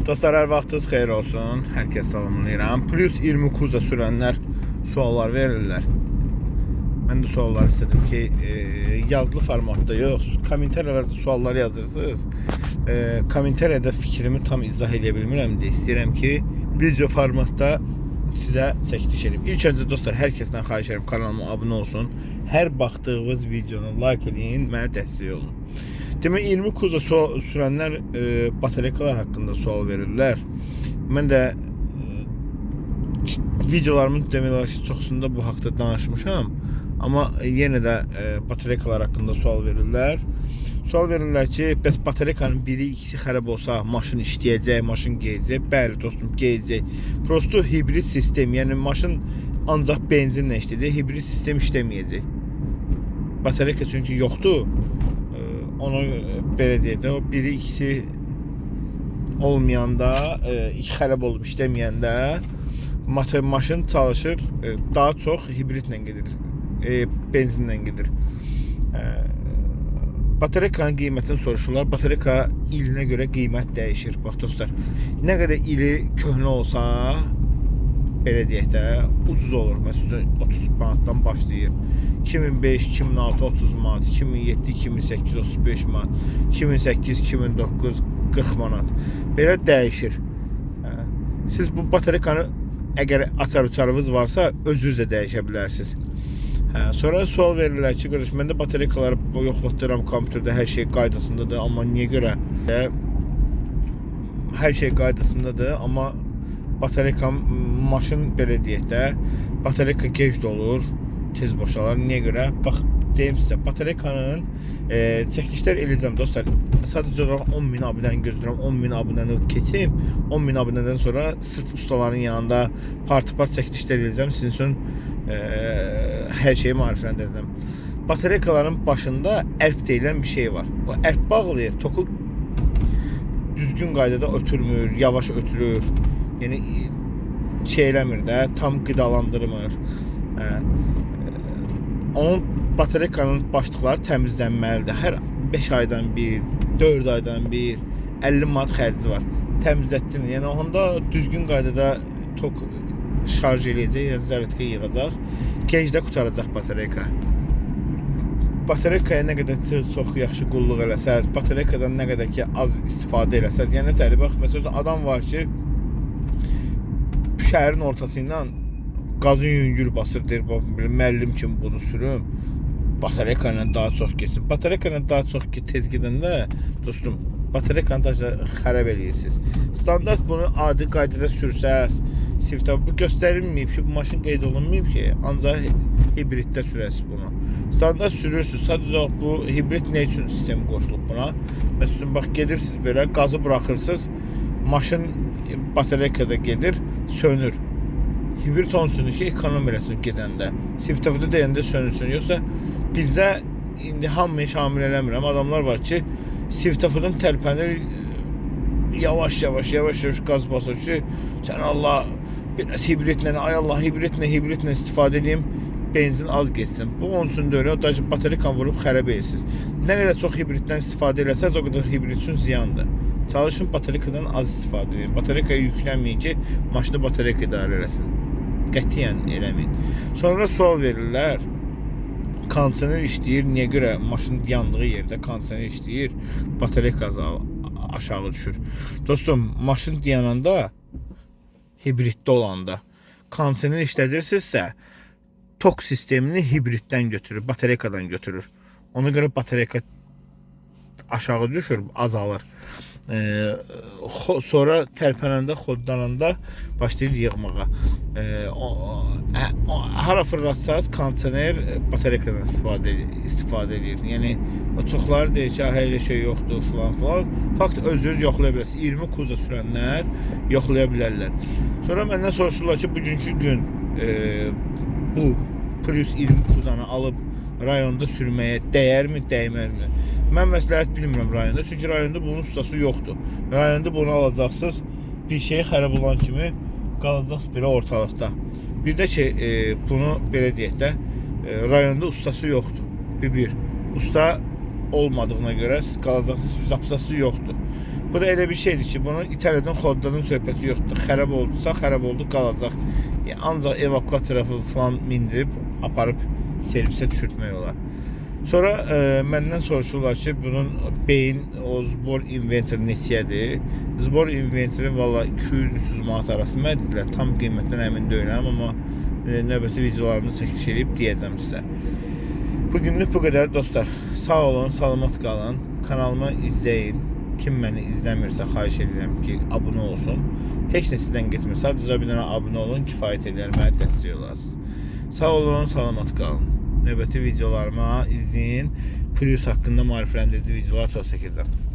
Dostlar, hər vaxtınız xeyir olsun. Hər kəs salamlayıram. Plus 20 kuza sürənlər suallar verirlər. Mən də suallar istedim ki, yazılı formatda yox, kommentarlarda suallar yazırsınız. Kommentariyada fikrimi tam izah edə bilmirəm deyə istəyirəm ki, video formatda sizə çəkiliş edeyim. İlk öncə dostlar, hər kəsdən xahiş edirəm kanalıma abunə olsun. Hər baxdığınız videonu like edin, mənə dəstək olun. Demək 20 kuza sürənlər batareykalar haqqında sual verirlər. Mən də videolarımın demək olar ki, çoxsunda bu haqda danışmışam. Amma yenə də batareykalar haqqında sual verirlər. Sual verirlər ki, bəs batareykanın biri ikisi xərab olsa maşın işləyəcək, maşın geyəcək. Bəli dostum, geyəcək. Prosto hibrid sistem, yəni maşın ancaq benzinlə işləyəcək, hibrid sistem işləməyəcək. Batareyka çünki yoxdur. Onu belə deyək də, o biri ikisi olmayanda, iki xərab olub işləməyəndə maşın çalışır, daha çox hibridlə gedir, benzinlə gedir. Batareykanın qiymətini soruşurlar. Batareyka ilinə görə qiymət dəyişir. Bax dostlar, nə qədər ili köhnə olsa, belə deyək də, ucuz olur. Məsələn 30 manatdan başlayır. 2005, 2006 30 manat, 2007, 2008 35 manat, 2008, 2009 40 manat. Belə dəyişir. Siz bu batareykanı əgər açar-uçarınız varsa özünüz də dəyişə bilərsiniz. Sonra sual verirlər ki, qardaş, məndə batareykaları yoxlatdıram kompüterdə, hər şey qaydasındadır, amma niyə görə? Hər şey qaydasındadır, amma batareyka, maşın belə deyək də, batareyka gec dolur, tez boşalır. Niyə görə? Bax, deyim sizə, batareykanın çəkilişlər eləyəcəm dostlar. Sadəcə olaraq 10.000 abunəni gözləyirəm, 10.000 abunəni keçim. 10.000 abunədən sonra sırf ustaların yanında part-part çəkilişlər eləyəcəm. Sizin üçün hər şeyi marifləndirdim. Batareykaların başında ərp deyilən bir şey var. O ərp bağlayır, toku düzgün qaydada ötürmür, yavaş ötürür. Yəni şey eləmir də, tam qidalandırmır. Onun batareykanın başlıqları təmizlənməlidir. Hər 5 aydan bir, 4 aydan bir 50 manat xərci var. Təmizlətdirin. Yəni onda düzgün qaydada tok şarj eləyəcək, yəni zərbətkə yığacaq. Gecdə qutaracaq batareyka. Batareykaya nə qədər çox yaxşı qulluq eləsəz, batareykadan nə qədər ki az istifadə eləsəz, yəni təbii bax, məsələn adam var ki, şəhərin ortası ilə qazın yüngül basır, deyir, müəllim kimi bunu sürüm, batareyka ilə daha çox geçsin. Batareyka ilə daha çox tez gedəndə, dostum, batareykanı da xərab eləyirsiniz. Standart bunu adi qaydada sürsəz, siftə bu göstərilməyib ki, bu maşın qeyd olunmayıb ki, ancaq hibriddə sürəsiz bunu. Standart sürürsünüz, sadəcə bu hibrid nə üçün sistemi qoşulub buna? Məsələn, bax, gedirsiniz belə, qazı buraxırsınız, maşın batareykada gedir, sönür. Hibrid onun üçündür ki, ekonom eləsin gedəndə. Siftəfdə deyəndə sönürsün. Yoxsa bizdə indi hamıyı şamil eləmirəm. Adamlar var ki, siftəfdən tərpənir, yavaş-yavaş qaz basır ki, sən Allah, biraz hibridlə, ay Allah, hibridlə istifadə edeyim, benzin az geçsin. Bu onun üçün də öyle, o da batareykanı vurub xərab edirsiniz. Nə qədər çox hibriddən istifadə eləsəz, o qədər hibrid üçün ziyandır. Çalışın batareykadan az istifadə edin. Batareykaya yüklənməyin ki, maşını batareyka idarə eləsin. Qətiyyən eləməyin. Sonra sual verirlər, kondisioner işləyir, niyə görə maşın yandığı yerdə kondisioner işləyir, batareyka aşağı düşür. Dostum, maşın dayananda, hibriddə olanda, kondisioner işlədirsinizsə, tok sistemini hibriddən götürür, batareykadan götürür. Ona görə batareyka aşağı düşür, azalır. Sonra tərpənəndə, xodlananda başlayır yığmağa. Hara fırlatsanız kondisioner batareykadan istifadə edir. Yəni çoxları deyir ki, elə şey yoxdur falan. Fakt özünüz yoxlaya bilərsiniz. 20 kuza sürənlər yoxlaya bilərlər. Sonra məndən soruşurlar ki, bugünkü gün bu plus 20 kuzanı alıb rayonda sürməyə dəyərmi, dəyməzmi? Mən məsləhət bilmirəm rayonda, çünki rayonda bunun ustası yoxdur. Rayonda bunu alacaqsınız, bir şey xərab olan kimi qalacaqsınız belə ortalıqda. Bir də ki, bunu belə deyək də, rayonda ustası yoxdur. Bir, usta olmadığına görə qalacaqsınız, zapsası yoxdur. Bu da elə bir şeydir ki, bunun İtaliyadan xoddadan söhbəti yoxdur. Xərab oldusa, xərab oldu, qalacaq. Yəni, ancaq evakuatora falan mindirib, aparıb servisə düşürtmək olar. Sonra məndən soruşurlar ki, bunun beyin, o zbor inventörü neçəyədir? Zbor inventörü valla 200-300 manat arasında dedilər. Tam qiymətdən əmin deyiləm, amma növbəti videolarımda çəkiliş edib deyəcəm sizə. Bugünlük bu qədər dostlar. Sağ olun, salamat qalın. Kanalımı izləyin. Kim məni izləmirsə xahiş edirəm ki, abunə olsun. Heç nə sizdən getmir. Sadəcə bir dənə abunə olun, kifayət edər, məni dəstək olarsınız. Sağ olun, salamat qalın. Növbəti videolarıma izləyin. Plus haqqında maarifləndirici videolar çox çəkəcəm.